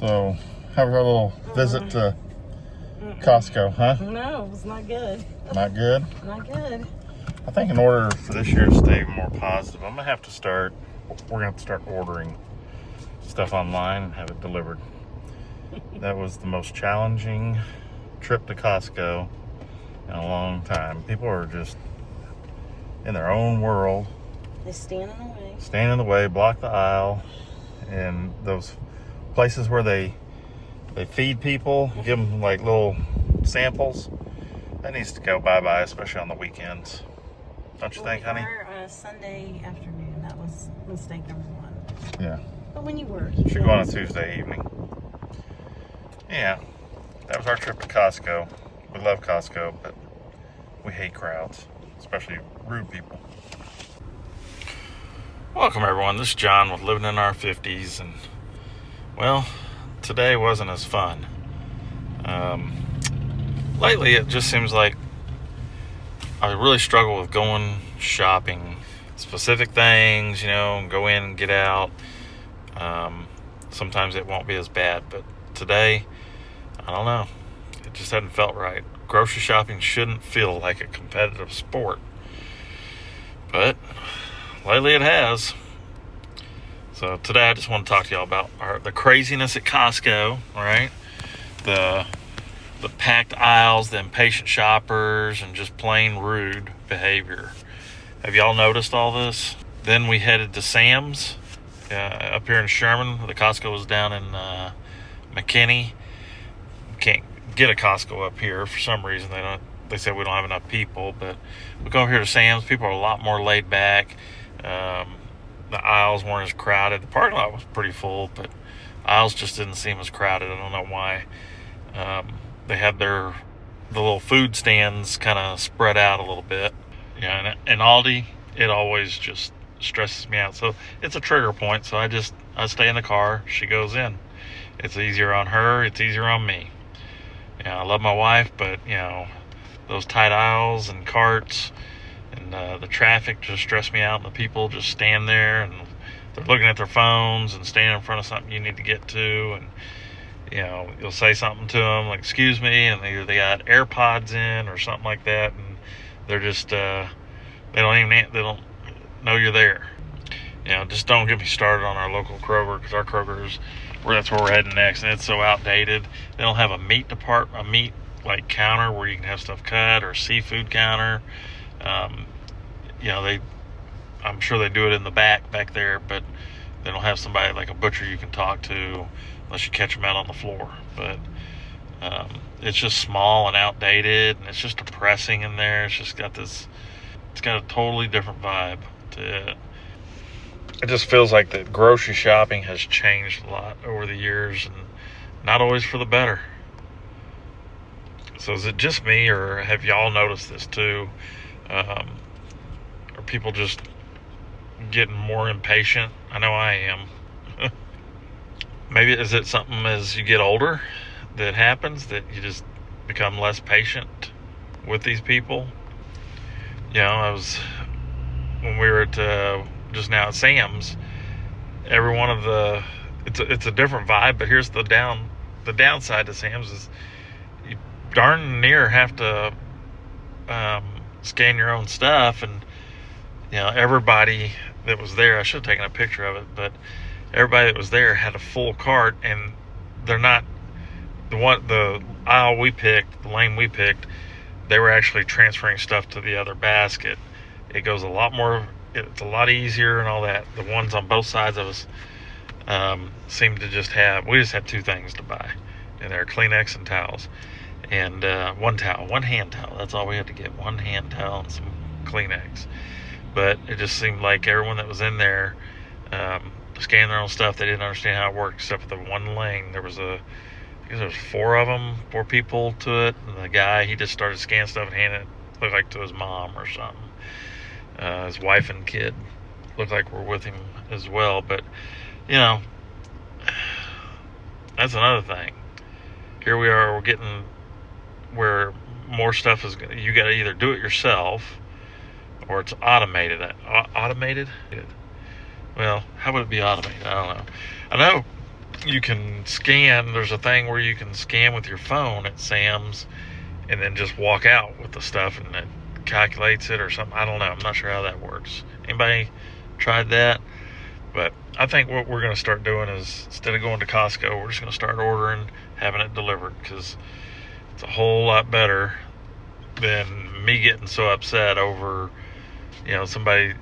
So, how was our little visit to Costco, huh? No, it was not good. Not good? Not good. I think in order for this year to stay more positive, we're going to have to start ordering stuff online and have it delivered. That was the most challenging trip to Costco in a long time. People are just in their own world. They stand in the way. Stand in the way, block the aisle, and those places where they feed people, give them like little samples. That needs to go bye-bye, especially on the weekends. Don't you think, honey? Sunday afternoon. That was mistake number one. Yeah. But when you work, Should go on a Tuesday evening. Yeah. That was our trip to Costco. We love Costco, but we hate crowds, especially rude people. Welcome, everyone. This is John with Living in Our 50s, and, well, today wasn't as fun. Lately, it just seems like I really struggle with going shopping. Specific things, go in and get out. Sometimes it won't be as bad, but today, I don't know. It just hadn't felt right. Grocery shopping shouldn't feel like a competitive sport, but lately it has. So today I just want to talk to y'all about the craziness at Costco, all right? The packed aisles, the impatient shoppers, and just plain rude behavior. Have y'all noticed all this? Then we headed to Sam's up here in Sherman. The Costco was down in McKinney. Can't get a Costco up here for some reason. They said we don't have enough people, but we go over here to Sam's. People are a lot more laid back. The aisles weren't as crowded. The parking lot was pretty full, but aisles just didn't seem as crowded. I don't know why. They had the little food stands kind of spread out a little bit. Yeah, and Aldi, it always just stresses me out. So it's a trigger point. So I stay in the car. She goes in. It's easier on her. It's easier on me. I love my wife, but those tight aisles and carts and the traffic just stress me out. And the people just stand there and they're looking at their phones and standing in front of something you need to get to, and you'll say something to them like, excuse me, and they got AirPods in or something like that, and they're just, they don't know you're there. Just don't get me started on our local Kroger, because our Kroger's, that's where we're heading next, and it's so outdated. They don't have a meat like counter where you can have stuff cut, or a seafood counter. I'm sure they do it in the back there, but they don't have somebody like a butcher you can talk to unless you catch them out on the floor. But it's just small and outdated, and it's just depressing in there. It's got a totally different vibe to it. It just feels like the grocery shopping has changed a lot over the years, and not always for the better. So is it just me, or have y'all noticed this too? Are people just getting more impatient? I know I am. Maybe is it something as you get older that happens, that you just become less patient with these people? When we were at just now at Sam's, every one of it's a different vibe, but here's the downside to Sam's is you darn near have to scan your own stuff, and everybody that was there, I should have taken a picture of it, but everybody that was there had a full cart, and they're not the aisle we picked, the lane we picked, they were actually transferring stuff to the other basket. It goes a lot more, it's a lot easier and all that. The ones on both sides of us seem to we just had two things to buy, and they're Kleenex and towels, and one hand towel. That's all we had to get, one hand towel and some Kleenex. But it just seemed like everyone that was in there scanning their own stuff, they didn't understand how it worked, except for the one lane. There was four people to it, and the guy, he just started scanning stuff and handing it, looked like to his mom or something. His wife and kid looked like were with him as well. But that's another thing. Here we are, we're getting where more stuff is, you got to either do it yourself or it's automated. Automated? Well, how would it be automated? I don't know. I know you can scan. There's a thing where you can scan with your phone at Sam's and then just walk out with the stuff and it calculates it or something. I don't know. I'm not sure how that works. Anybody tried that? But I think what we're going to start doing is, instead of going to Costco, we're just going to start ordering, having it delivered, because it's a whole lot better than me getting so upset over, somebody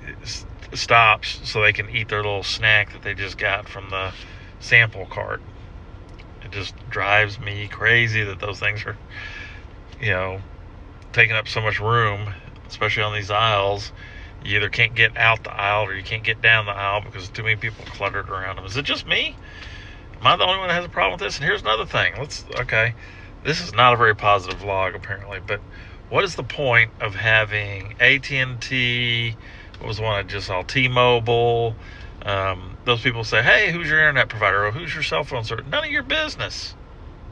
stops so they can eat their little snack that they just got from the sample cart. It just drives me crazy that those things are, taking up so much room, especially on these aisles. You either can't get out the aisle or you can't get down the aisle because too many people cluttered around them. Is it just me? Am I the only one that has a problem with this? And here's another thing. This is not a very positive vlog apparently, but what is the point of having AT&T? What was the one I just saw? T-Mobile. Those people say, hey, who's your internet provider? Or who's your cell phone service? None of your business.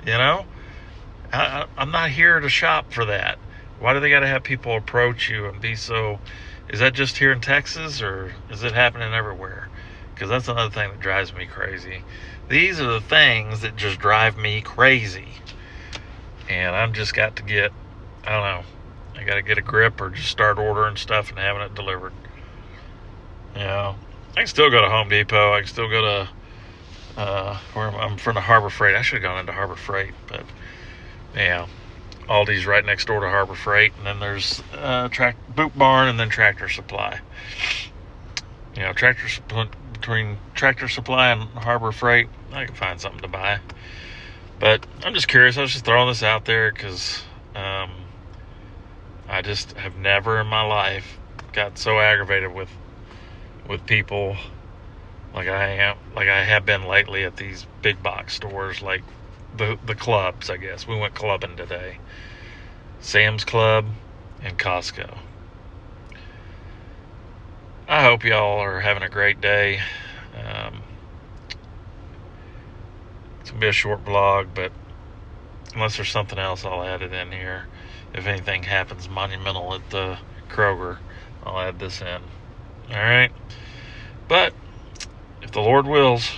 I'm not here to shop for that. Why do they got to have people approach you and be so... Is that just here in Texas, or is it happening everywhere? Because that's another thing that drives me crazy. These are the things that just drive me crazy. And I've just got to get, I don't know, I got to get a grip or just start ordering stuff and having it delivered. I can still go to Home Depot. I can still go to, I'm from the Harbor Freight. I should have gone into Harbor Freight, but, Aldi's right next door to Harbor Freight, and then there's Boot Barn, and then Tractor Supply. Between Tractor Supply and Harbor Freight, I can find something to buy. But I'm just curious. I was just throwing this out there because I just have never in my life got so aggravated with people like I have been lately at these big box stores, like the clubs, I guess. We went clubbing today. Sam's Club and Costco. I hope y'all are having a great day. It's going to be a short vlog, but unless there's something else, I'll add it in here. If anything happens monumental at the Kroger, I'll add this in. Alright? But, if the Lord wills,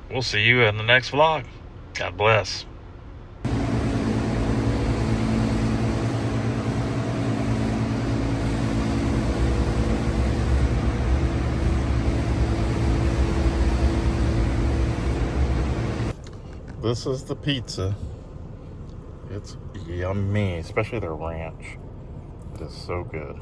we'll see you in the next vlog. God bless. This is the pizza. It's yummy, especially their ranch. It is so good.